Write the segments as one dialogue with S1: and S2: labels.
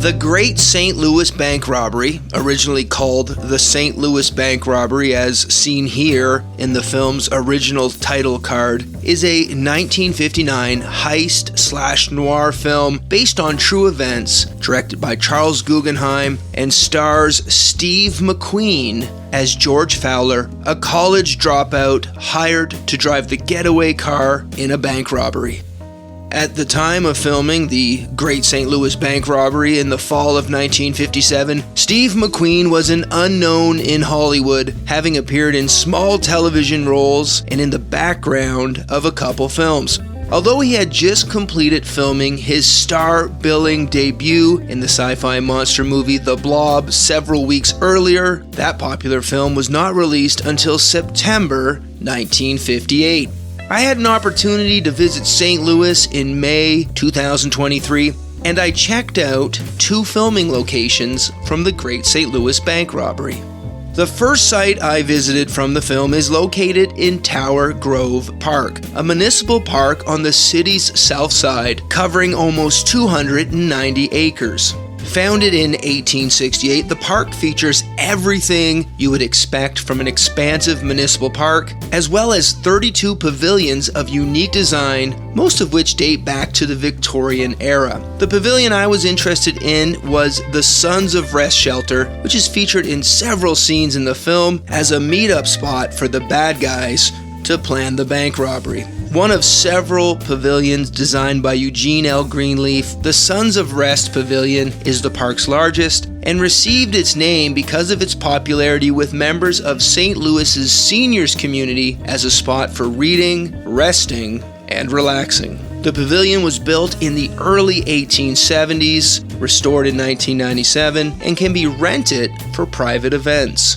S1: The Great St. Louis Bank Robbery, originally called the St. Louis Bank Robbery as seen here in the film's original title card, is a 1959 heist/noir film based on true events, directed by Charles Guggenheim, and stars Steve McQueen as George Fowler, a college dropout hired to drive the getaway car in a bank robbery. At the time of filming the Great St. Louis Bank Robbery in the fall of 1957, Steve McQueen was an unknown in Hollywood, having appeared in small television roles and in the background of a couple films. Although he had just completed filming his star-billing debut in the sci-fi monster movie The Blob several weeks earlier, that popular film was not released until September 1958. I had an opportunity to visit St. Louis in May 2023, and I checked out 2 filming locations from the Great St. Louis Bank Robbery. The first site I visited from the film is located in Tower Grove Park, a municipal park on the city's south side, covering almost 290 acres. Founded in 1868, the park features everything you would expect from an expansive municipal park, as well as 32 pavilions of unique design, most of which date back to the Victorian era. The pavilion I was interested in was the Sons of Rest Shelter, which is featured in several scenes in the film as a meetup spot for the bad guys to plan the bank robbery. One of several pavilions designed by Eugene L. Greenleaf, the Sons of Rest Pavilion is the park's largest and received its name because of its popularity with members of St. Louis's seniors community as a spot for reading, resting, and relaxing. The pavilion was built in the early 1870s, restored in 1997, and can be rented for private events.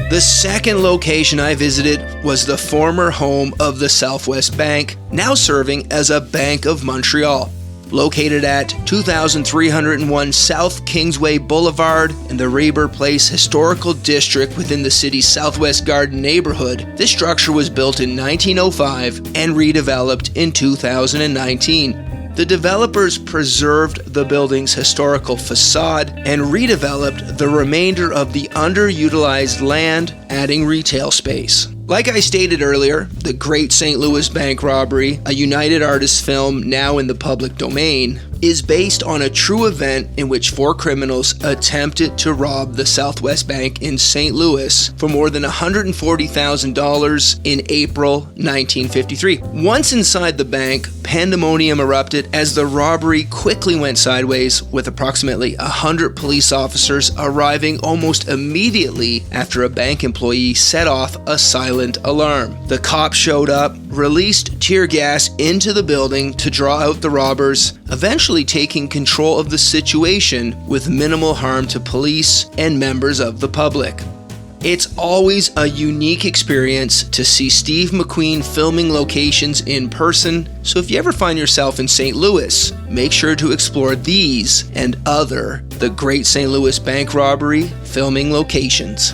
S1: The second location I visited was the former home of the Southwest Bank, now serving as a Bank of Montreal. Located at 2301 South Kingsway Boulevard in the Reber Place Historical District within the city's Southwest Garden neighborhood, this structure was built in 1905 and redeveloped in 2019. The developers preserved the building's historical facade and redeveloped the remainder of the underutilized land, adding retail space. Like I stated earlier, The Great St. Louis Bank Robbery, a United Artists film now in the public domain, is based on a true event in which 4 criminals attempted to rob the Southwest Bank in St. Louis for more than $140,000 in April 1953. Once inside the bank, pandemonium erupted as the robbery quickly went sideways, with approximately 100 police officers arriving almost immediately after a bank employee set off a silent alarm. The cops showed up, released tear gas into the building to draw out the robbers, eventually taking control of the situation with minimal harm to police and members of the public. It's always a unique experience to see Steve McQueen filming locations in person, so if you ever find yourself in St. Louis, make sure to explore these and other The Great St. Louis Bank Robbery filming locations.